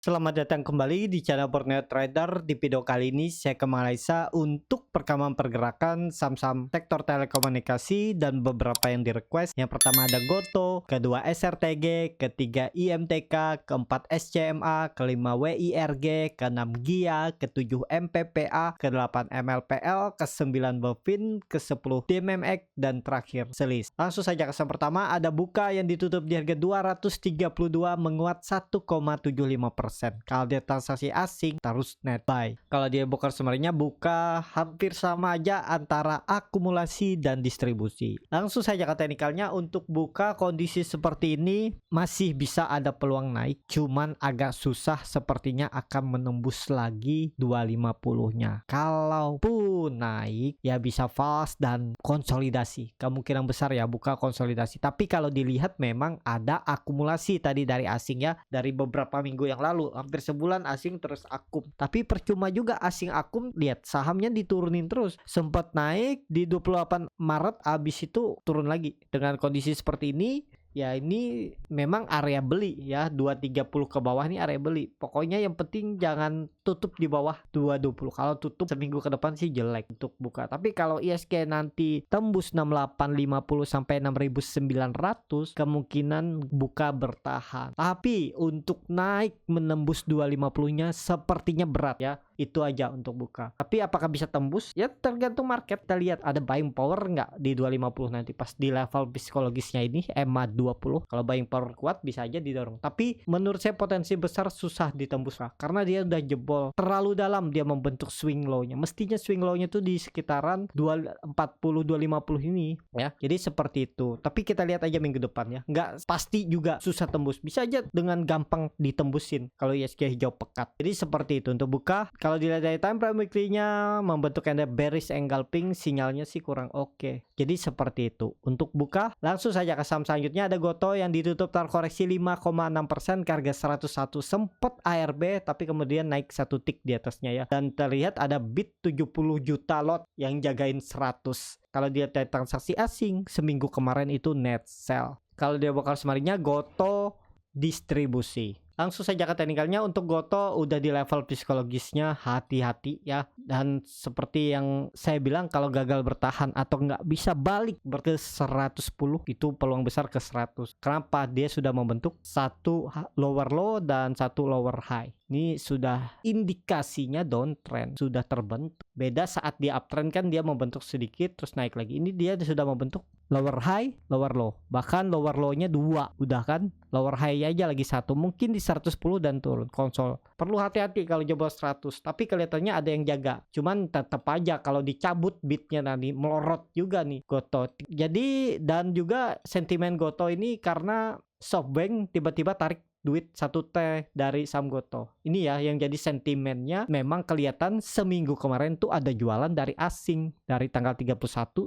Selamat datang kembali di channel Borneo Trader. Di video kali ini saya ke Malaysia untuk perekaman pergerakan saham-saham sektor telekomunikasi dan beberapa yang di request. Yang pertama ada Goto, kedua SRTG, ketiga IMTK, keempat SCMA, kelima WIRG, keenam GIA, ketujuh MPPA, kedelapan MLPL, kesembilan Bovin, kesepuluh DMMX, dan terakhir Selis. Langsung saja ke saham pertama ada Buka yang ditutup di harga 232 menguat 1,75%. Kalau dia transaksi asing terus net buy. Kalau dia broker summary-nya Buka hampir sama aja antara akumulasi dan distribusi. Langsung saja ke teknikalnya. Untuk Buka kondisi seperti ini masih bisa ada peluang naik, cuman agak susah sepertinya akan menembus lagi 250-nya. Kalaupun naik ya bisa fast dan konsolidasi. Kemungkinan besar ya Buka konsolidasi. Tapi kalau dilihat memang ada akumulasi tadi dari asing ya, dari beberapa minggu yang lalu hampir sebulan asing terus akum. Tapi percuma juga asing akum, lihat sahamnya diturunin terus. Sempat naik di 28 Maret, habis itu turun lagi. Dengan kondisi seperti ini ya ini memang area beli ya, 230 ke bawah ini area beli. Pokoknya yang penting jangan tutup di bawah 220. Kalau tutup seminggu ke depan sih jelek untuk Buka. Tapi kalau ISG nanti tembus 6850 sampai 6900, kemungkinan Buka bertahan. Tapi untuk naik menembus 250-nya sepertinya berat ya. Itu aja untuk Buka. Tapi apakah bisa tembus? Ya tergantung market. Kita lihat ada buying power nggak di 250 nanti pas di level psikologisnya ini EMA 20. Kalau buying power kuat bisa aja didorong. Tapi menurut saya potensi besar susah ditembus lah. Karena dia udah jebol terlalu dalam, dia membentuk swing low-nya. Mestinya swing low-nya tuh di sekitaran 240 250 ini ya. Jadi seperti itu. Tapi kita lihat aja minggu depan ya. Nggak pasti juga susah tembus. Bisa aja dengan gampang ditembusin kalau ISG hijau pekat. Jadi seperti itu untuk Buka. Kalau dilihat dari time frame weekly-nya membentuk candle bearish engulfing, sinyalnya sih kurang oke. Jadi seperti itu untuk Buka. Langsung saja ke saham selanjutnya ada Goto yang ditutup terkoreksi 5,6% ke harga 101. Sempat ARB tapi kemudian naik satu tick di atasnya ya. Dan terlihat ada bid 70 juta lot yang jagain 100. Kalau dia transaksi asing seminggu kemarin itu net sell. Kalau dia bakal semarinya Goto distribusi. Langsung saja ke teknikalnya. Untuk Goto udah di level psikologisnya, hati-hati ya. Dan seperti yang saya bilang, kalau gagal bertahan atau nggak bisa balik ke 110, itu peluang besar ke 100. Kenapa? Dia sudah membentuk satu lower low dan satu lower high. Ini sudah indikasinya downtrend, sudah terbentuk. Beda saat dia uptrend kan dia membentuk sedikit terus naik lagi. Ini dia sudah membentuk lower high, lower low. Bahkan lower low-nya 2. Udah kan? Lower high aja lagi 1. Mungkin di 110 dan turun. Konsol. Perlu hati-hati kalau jebol 100. Tapi kelihatannya ada yang jaga. Cuman tetap aja kalau dicabut bidnya nanti melorot juga nih Goto. Jadi dan juga sentimen Goto ini karena SoftBank tiba-tiba tarik duit 1T dari saham Goto. Ini ya yang jadi sentimennya. Memang kelihatan seminggu kemarin tuh ada jualan dari asing dari tanggal 31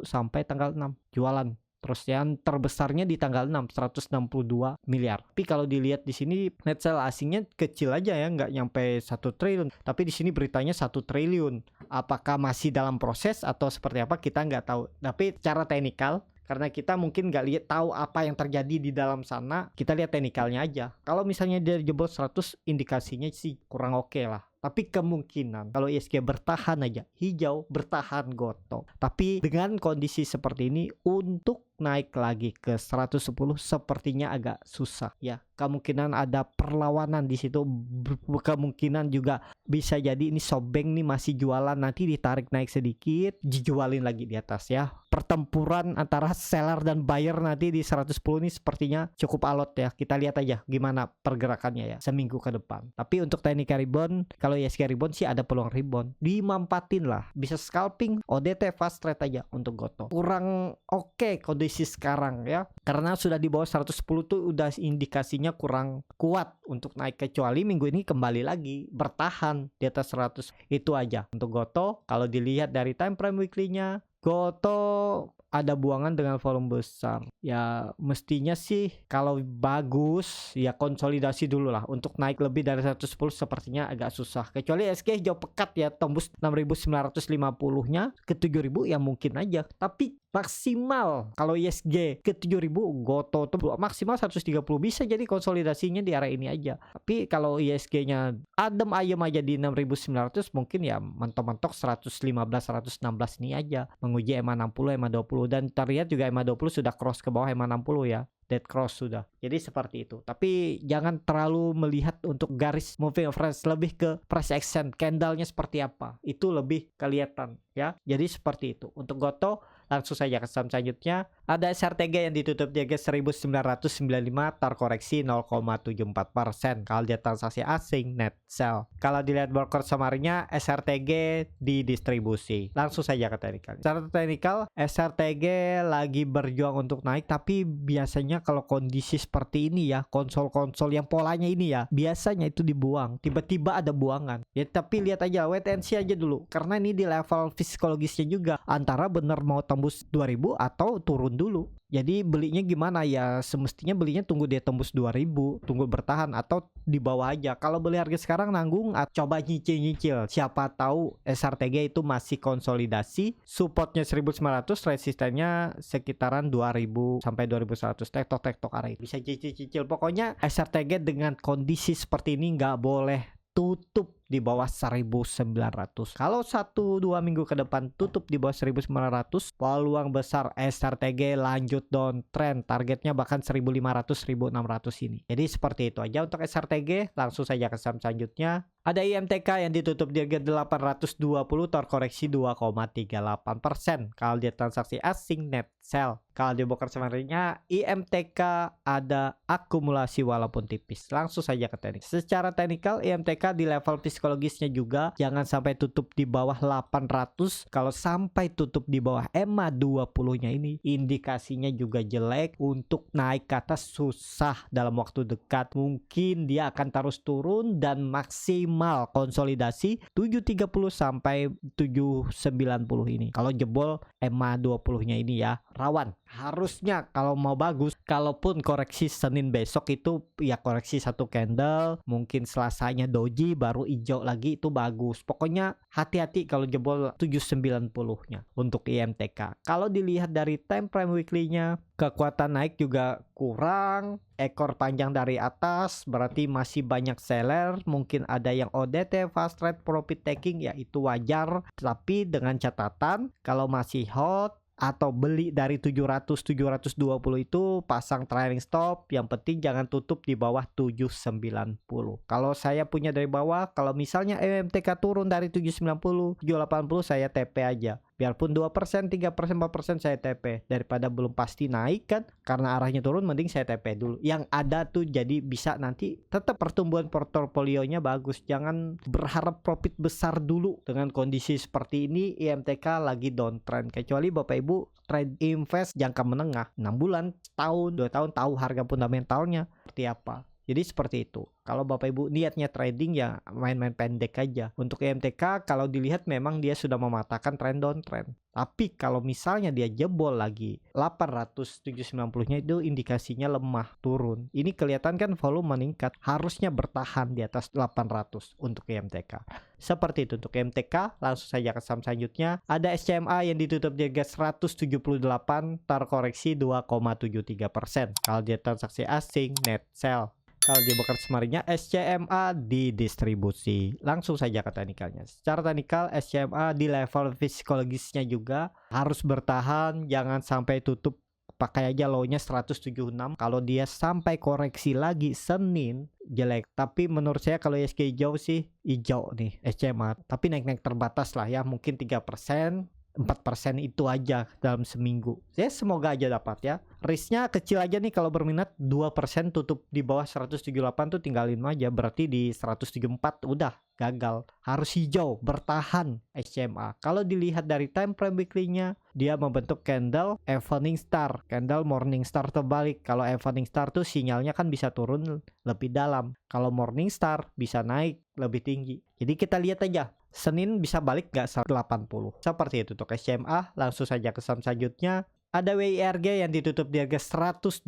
sampai tanggal 6 jualan. Terus yang terbesarnya di tanggal 6 162 miliar. Tapi kalau dilihat di sini net sell asingnya kecil aja ya, nggak nyampe 1 triliun. Tapi di sini beritanya 1 triliun. Apakah masih dalam proses atau seperti apa kita nggak tahu. Tapi secara teknikal, karena kita mungkin nggak lihat tahu apa yang terjadi di dalam sana, kita lihat teknikalnya aja. Kalau misalnya dia jebol 100, indikasinya sih kurang oke lah. Tapi kemungkinan kalau ISG bertahan aja, hijau bertahan Goto. Tapi dengan kondisi seperti ini untuk naik lagi ke 110 sepertinya agak susah ya. Kemungkinan ada perlawanan di situ. Kemungkinan juga bisa jadi ini SoftBank nih masih jualan, nanti ditarik naik sedikit, dijualin lagi di atas ya. Pertempuran antara seller dan buyer nanti di 110 ini sepertinya cukup alot ya. Kita lihat aja gimana pergerakannya ya seminggu ke depan. Tapi untuk teknik rebound, kalau ISG rebound sih ada peluang rebound. Dimampatin lah. Bisa scalping, ODT fast trade aja untuk Goto. Kurang oke kondisi sekarang ya. Karena sudah di bawah 110 tuh udah indikasinya kurang kuat untuk naik. Kecuali minggu ini kembali lagi bertahan di atas 100. Itu aja untuk Goto. Kalau dilihat dari time frame weekly-nya, Goto ada buangan dengan volume besar. Ya mestinya sih kalau bagus ya konsolidasi dulu lah. Untuk naik lebih dari 110 sepertinya agak susah. Kecuali SG hijau pekat ya tembus 6.950-nya ke 7.000 ya mungkin aja. Tapi maksimal kalau ISG ke 7.000 goto tuh maksimal 130 bisa jadi konsolidasinya di area ini aja. Tapi kalau ISG-nya adem ayem aja di 6.900 mungkin ya mentok-mentok 115 116 ini aja menguji EMA 60 EMA 20 dan terlihat juga EMA 20 sudah cross ke bawah EMA 60 ya. Dead cross sudah. Jadi seperti itu. Tapi jangan terlalu melihat untuk garis moving average, lebih ke price action candle-nya seperti apa. Itu lebih kelihatan ya. Jadi seperti itu. Untuk Goto langsung saja ke saham selanjutnya. Ada SRTG yang ditutup di harga 1995 terkoreksi 0,74%. Kalau dia transaksi asing net sell. Kalau dilihat broker summary-nya SRTG didistribusi. Langsung saja ke teknikal. Secara teknikal SRTG lagi berjuang untuk naik tapi biasanya kalau kondisi seperti ini ya, konsol-konsol yang polanya ini ya, biasanya itu dibuang. Tiba-tiba ada buangan. Ya tapi lihat aja, wait and see aja dulu. Karena ini di level psikologisnya juga antara benar mau tembus 2000 atau turun dulu. Jadi belinya gimana ya? Semestinya belinya tunggu dia tembus 2000, tunggu bertahan atau di bawah aja. Kalau beli harga sekarang nanggung, coba nyicil-nyicil. Siapa tahu SRTG itu masih konsolidasi, supportnya 1900, resistennya sekitaran 2000 sampai 2100. Tektok area. Bisa cicil-cicil. Pokoknya SRTG dengan kondisi seperti ini nggak boleh tutup di bawah 1900. Kalau 1-2 minggu ke depan tutup di bawah 1900, peluang besar SRTG lanjut downtrend, targetnya bahkan 1500-1600 ini. Jadi seperti itu aja untuk SRTG. Langsung saja ke saham selanjutnya. Ada IMTK yang ditutup di harga 820 terkoreksi 2,38%. Kalau dia transaksi asing net sell. Kalau di broker summary-nya IMTK ada akumulasi walaupun tipis. Langsung saja ke teknik. Secara teknikal IMTK di level psikologisnya juga jangan sampai tutup di bawah 800. Kalau sampai tutup di bawah EMA 20-nya ini indikasinya juga jelek. Untuk naik ke atas susah dalam waktu dekat. Mungkin dia akan terus turun dan maksimal konsolidasi 730 sampai 790 ini. Kalau jebol EMA 20-nya ini ya rawan. Harusnya kalau mau bagus, kalaupun koreksi Senin besok itu ya koreksi satu candle, mungkin Selasanya doji baru hijau lagi itu bagus. Pokoknya hati-hati kalau jebol 790-nya untuk IMTK. Kalau dilihat dari time frame weekly-nya, kekuatan naik juga kurang, ekor panjang dari atas berarti masih banyak seller, mungkin ada yang ODT fast trade profit taking ya itu wajar, tapi dengan catatan kalau masih hot atau beli dari 700-720 itu pasang trailing stop, yang penting jangan tutup di bawah 790. Kalau saya punya dari bawah, kalau misalnya MTK turun dari 790, 780 saya TP aja. Biarpun 2%, 3%, 4% saya TP. Daripada belum pasti naik kan, karena arahnya turun mending saya TP dulu. Yang ada tuh jadi bisa nanti tetap pertumbuhan portofolionya bagus. Jangan berharap profit besar dulu dengan kondisi seperti ini. IMTK lagi downtrend. Kecuali Bapak Ibu trade invest jangka menengah 6 bulan, setahun, 2 tahun, tahu harga fundamentalnya seperti apa. Jadi seperti itu. Kalau Bapak Ibu niatnya trading ya main-main pendek aja. Untuk IMTK kalau dilihat memang dia sudah mematahkan trend downtrend. Tapi kalau misalnya dia jebol lagi 800 790-nya itu indikasinya lemah, turun. Ini kelihatan kan volume meningkat. Harusnya bertahan di atas 800 untuk IMTK. Seperti itu untuk IMTK. Langsung saja ke saham selanjutnya. Ada SCMA yang ditutup di harga 178 terkoreksi 2,73%. Kalau dia transaksi asing net sell. Kalau di broker summary-nya SCMA didistribusi. Langsung saja ke teknikalnya. Secara teknikal SCMA di level psikologisnya juga harus bertahan, jangan sampai tutup. Pakai aja low-nya 176. Kalau dia sampai koreksi lagi Senin jelek. Tapi menurut saya kalau ISG hijau sih hijau nih SCMA. Tapi naik-naik terbatas lah ya, mungkin 3%. 4% itu aja dalam seminggu. Ya semoga aja dapat ya. Risknya kecil aja nih kalau berminat 2% tutup di bawah 178 tuh tinggalin aja. Berarti di 174 udah gagal. Harus hijau, bertahan SCMA. Kalau dilihat dari time frame weekly-nya, dia membentuk candle evening star, candle morning star terbalik. Kalau evening star tuh sinyalnya kan bisa turun lebih dalam. Kalau morning star bisa naik lebih tinggi. Jadi kita lihat aja. Senin bisa balik nggak 180. Seperti itu untuk SCMA. Langsung saja ke saham selanjutnya. Ada WIRG yang ditutup di harga 129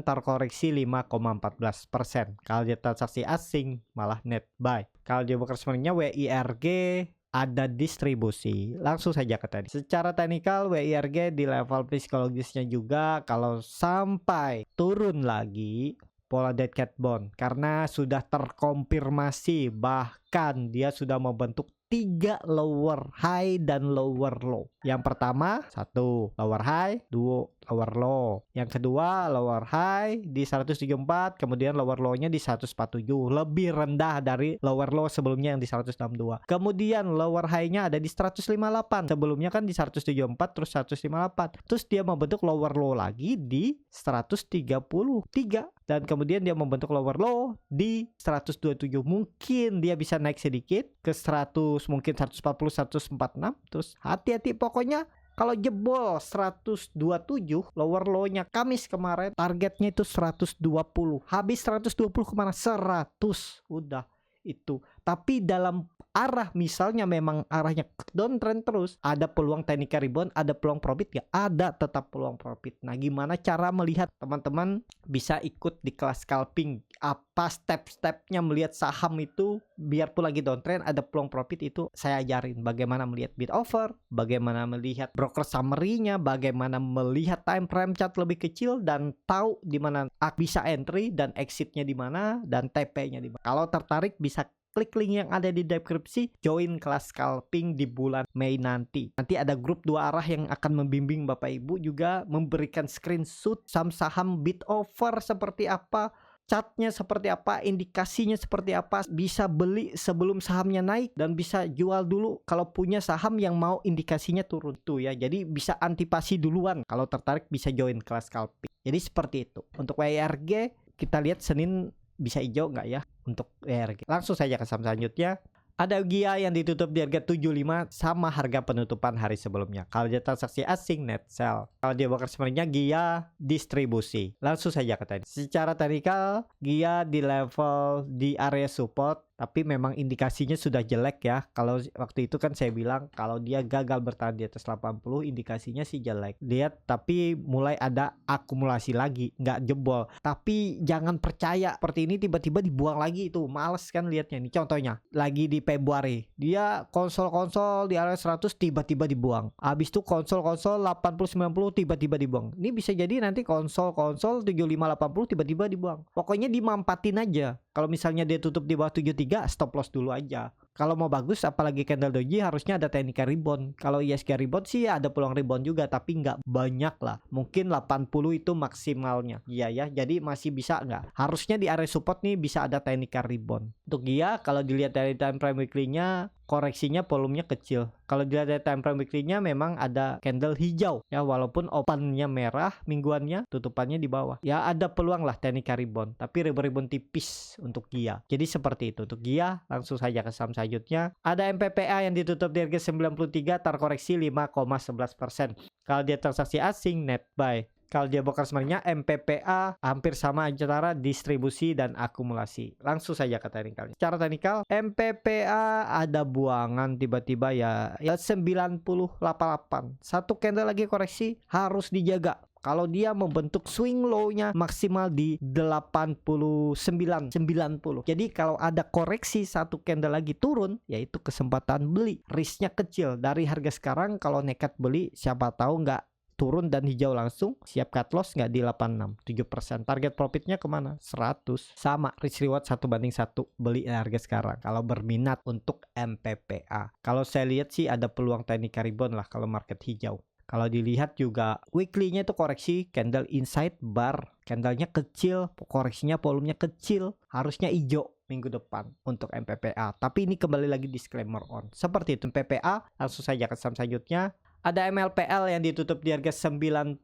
terkoreksi 5,14%. Kalau dia transaksi asing malah net buy. Kalau dia broker sebenarnya WIRG ada distribusi. Langsung saja ke tadi. Secara teknikal WIRG di level psikologisnya juga kalau sampai turun lagi pola dead cat bond karena sudah terkonfirmasi bahkan dia sudah membentuk 3 lower high dan lower low. Yang pertama, 1 lower high, 2 lower low. Yang kedua, lower high di 174, kemudian lower low-nya di 147, lebih rendah dari lower low sebelumnya yang di 162. Kemudian lower high-nya ada di 158. Sebelumnya kan di 174 terus 158. Terus dia membentuk lower low lagi di 133 dan kemudian dia membentuk lower low di 127. Mungkin dia bisa naik sedikit ke 100, mungkin 140, 146. Terus hati-hati pokoknya kalau jebol 127 lower low-nya Kamis kemarin, targetnya itu 120. Habis 120 kemana? 100. Udah itu. Tapi dalam arah misalnya memang arahnya downtrend terus, ada peluang technical rebound, ada peluang profit ya? Ada tetap peluang profit. Nah, gimana cara melihat? Teman-teman bisa ikut di kelas scalping. Apa step-stepnya melihat saham itu biarpun lagi downtrend ada peluang profit, itu saya ajarin bagaimana melihat bid offer, bagaimana melihat broker summary-nya, bagaimana melihat time frame chart lebih kecil dan tahu di mana bisa entry dan exit-nya di mana dan TP-nya di mana. Kalau tertarik bisa klik link yang ada di deskripsi, join kelas scalping di bulan Mei nanti. Nanti ada grup 2 arah yang akan membimbing Bapak Ibu, juga memberikan screenshot saham bid offer seperti apa, chartnya seperti apa, indikasinya seperti apa, bisa beli sebelum sahamnya naik dan bisa jual dulu kalau punya saham yang mau indikasinya turun tuh ya. Jadi bisa antisipasi duluan. Kalau tertarik bisa join kelas scalping. Jadi seperti itu. Untuk WIRG kita lihat Senin bisa hijau nggak ya untuk WIRG. Langsung saja ke saham selanjutnya. Ada GIA yang ditutup di harga 75 sama harga penutupan hari sebelumnya. Kalau dia transaksi asing net sell. Kalau dia broker sebenarnya GIA distribusi. Langsung saja ke tadi. Secara teknikal GIA di level di area support, tapi memang indikasinya sudah jelek ya. Kalau waktu itu kan saya bilang kalau dia gagal bertahan di atas 80, indikasinya sih jelek. Lihat, tapi mulai ada akumulasi lagi, nggak jebol. Tapi jangan percaya seperti ini tiba-tiba dibuang lagi, itu males kan lihatnya. Nih contohnya lagi di Februari dia konsol di area 100 tiba-tiba dibuang. Habis itu konsol 80-90 tiba-tiba dibuang. Ini bisa jadi nanti konsol 75-80 tiba-tiba dibuang. Pokoknya dimampatin aja. Kalau misalnya dia tutup di bawah 73, stop loss dulu aja. Kalau mau bagus, apalagi candle doji, harusnya ada technical rebound. Kalau ISG rebound sih ada peluang rebound juga, tapi nggak banyak lah. Mungkin 80 itu maksimalnya. Iya ya, jadi masih bisa nggak? Harusnya di area support nih bisa ada technical rebound. Untuk dia, kalau dilihat dari time frame weekly-nya, koreksinya volumenya kecil. Kalau dilihat dari time frame weekly-nya memang ada candle hijau ya, walaupun opennya merah mingguannya, tutupannya di bawah. Ya ada peluang lah technical rebound, tapi rebound tipis untuk GIA. Jadi seperti itu untuk GIA. Langsung saja ke saham selanjutnya. Ada MPPA yang ditutup di harga 93 terkoreksi 5,11%. Kalau dia transaksi asing net buy. Kalau dia broker sebenarnya MPPA hampir sama antara distribusi dan akumulasi. Langsung saja ke teknikal. Secara teknikal MPPA ada buangan tiba-tiba ya 9088. Satu candle lagi koreksi harus dijaga. Kalau dia membentuk swing low-nya maksimal di 89-90. Jadi kalau ada koreksi satu candle lagi turun, yaitu kesempatan beli. Risknya kecil. Dari harga sekarang kalau nekat beli, siapa tahu nggak turun dan hijau langsung, siap cut loss nggak di 86, 7%. Target profitnya kemana? 100. Sama, risk reward 1:1. Beli harga sekarang kalau berminat untuk MPPA. Kalau saya lihat sih ada peluang technical rebound lah kalau market hijau. Kalau dilihat juga weekly-nya itu koreksi candle inside bar, candlenya kecil, koreksinya volumenya kecil, harusnya hijau minggu depan untuk MPPA. Tapi ini kembali lagi disclaimer on. Seperti itu MPPA. Langsung saja ke saham selanjutnya. Ada MLPL yang ditutup di harga 90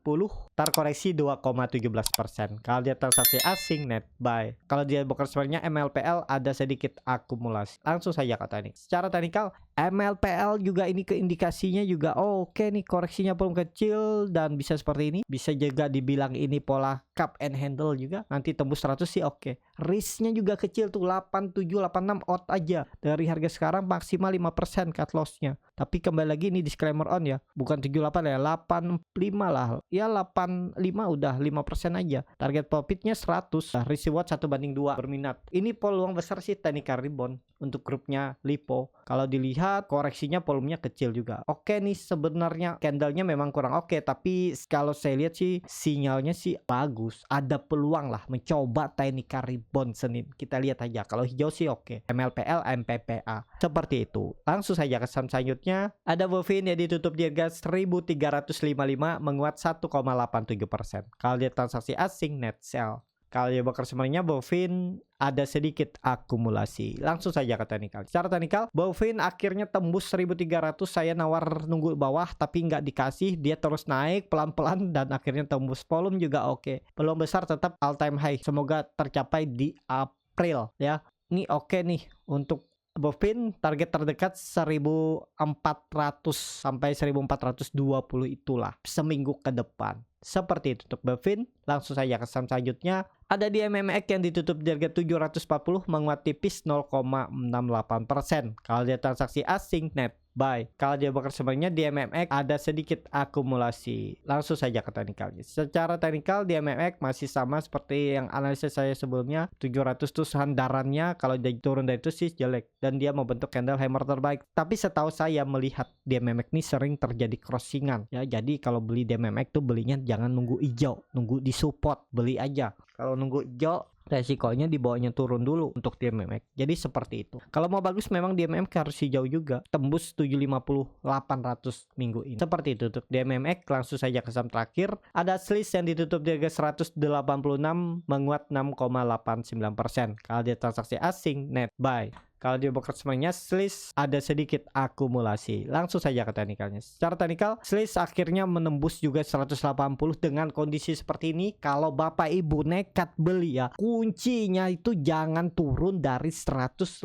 terkoreksi 2,17%. Kalau dia transaksi asing net buy. Kalau dia broker sebenarnya MLPL ada sedikit akumulasi. Langsung saja kata ini. Secara teknikal MLPL juga ini keindikasinya juga oke nih, koreksinya belum kecil dan bisa seperti ini. Bisa juga dibilang ini pola cup and handle juga. Nanti tembus 100 sih oke. Risknya juga kecil tuh 87, 86 out aja. Dari harga sekarang maksimal 5% cut lossnya. Tapi kembali lagi ini disclaimer on ya. bukan 78 ya, 85 lah. Ya 85 udah 5% aja. Target profitnya 100. Nah, risk reward 1/2 berminat. Ini peluang besar sih technical rebound untuk grupnya Lipo. Kalau dilihat koreksinya volumenya kecil juga. Oke nih, sebenarnya candlenya memang kurang oke, tapi kalau saya lihat sih sinyalnya sih bagus. Ada peluang lah mencoba technical rebound Senin. Kita lihat aja. Kalau hijau sih oke. MLPL, MPPA. Seperti itu. Langsung saja ke saham selanjutnya. Ada Bovin yang ditutup di harga 1355 menguat 1,87%. Kalau dia transaksi asing net sell. Kalau dia bakar sebenarnya Bovin ada sedikit akumulasi. Langsung saja ke teknikal. Secara teknikal, Bovin akhirnya tembus 1300. Saya nawar nunggu bawah tapi nggak dikasih. Dia terus naik pelan-pelan dan akhirnya tembus. Volume juga oke. Peluang besar tetap all time high. Semoga tercapai di April ya. Ini oke nih untuk Bovin. Target terdekat 1400 sampai 1420 itulah seminggu ke depan. Seperti itu untuk Bovin. Langsung saja ke saham selanjutnya. Ada di MMX yang ditutup di harga 740 menguat tipis 0,68%. Kalau dia transaksi asing net buy. Kalau dia bakar sebenarnya di MMX ada sedikit akumulasi. Langsung saja ke teknikalnya. Secara teknikal di MMX masih sama seperti yang analisis saya sebelumnya. 700 tuh sandarannya, kalau dia turun dari itu sih jelek dan dia membentuk candle hammer terbaik. Tapi setahu saya melihat di MMX ini sering terjadi crossingan ya. Jadi kalau beli di MMX tuh belinya jangan nunggu hijau, nunggu di support, beli aja. Kalau nunggu hijau resikonya di bawahnya turun dulu untuk di MMX. Jadi seperti itu. Kalau mau bagus memang di MMX harus hijau juga. Tembus 750 800 minggu ini. Seperti itu untuk di MMX. Langsung saja ke saham terakhir. Ada Sliss yang ditutup di harga 186 menguat 6,89%. Kalau dia transaksi asing net buy. Kalau dia bekerja semuanya Sliss ada sedikit akumulasi. Langsung saja ke teknikalnya. Secara teknikal Sliss akhirnya menembus juga 180 dengan kondisi seperti ini. Kalau Bapak Ibu nekat beli ya, kuncinya itu jangan turun dari 180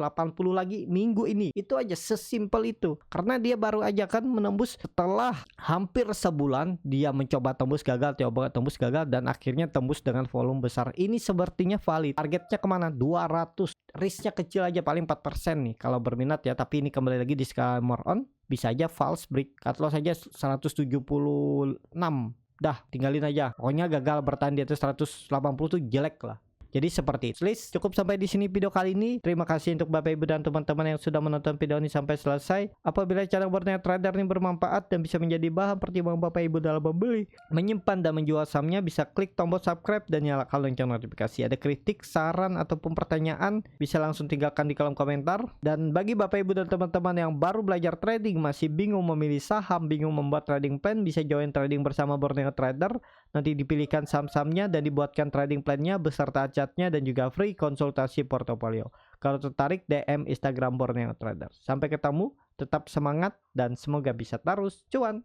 lagi minggu ini. Itu aja, sesimpel itu. Karena dia baru aja kan menembus setelah hampir sebulan dia mencoba tembus gagal, coba tembus gagal dan akhirnya tembus dengan volume besar. Ini sepertinya valid. Targetnya kemana? 200. Risknya kecil aja, paling 4% nih kalau berminat ya. Tapi ini kembali lagi di skala more on, bisa aja false break. Cut loss saja 176. Dah tinggalin aja. Pokoknya gagal bertahan di atas 180 tuh jelek lah. Jadi seperti itu. Please, cukup sampai di sini video kali ini. Terima kasih untuk Bapak Ibu dan teman-teman yang sudah menonton video ini sampai selesai. Apabila channel Borneo Trader ini bermanfaat dan bisa menjadi bahan pertimbangan Bapak Ibu dalam membeli, menyimpan dan menjual sahamnya, bisa klik tombol subscribe dan nyalakan lonceng notifikasi. Ada kritik, saran ataupun pertanyaan, bisa langsung tinggalkan di kolom komentar. Dan bagi Bapak Ibu dan teman-teman yang baru belajar trading, masih bingung memilih saham, bingung membuat trading plan, bisa join trading bersama Borneo Trader. Nanti dipilihkan saham-sahamnya dan dibuatkan trading plan-nya beserta chatnya dan juga free konsultasi portofolio. Kalau tertarik, DM Instagram Borneo Trader. Sampai ketemu, tetap semangat dan semoga bisa terus cuan.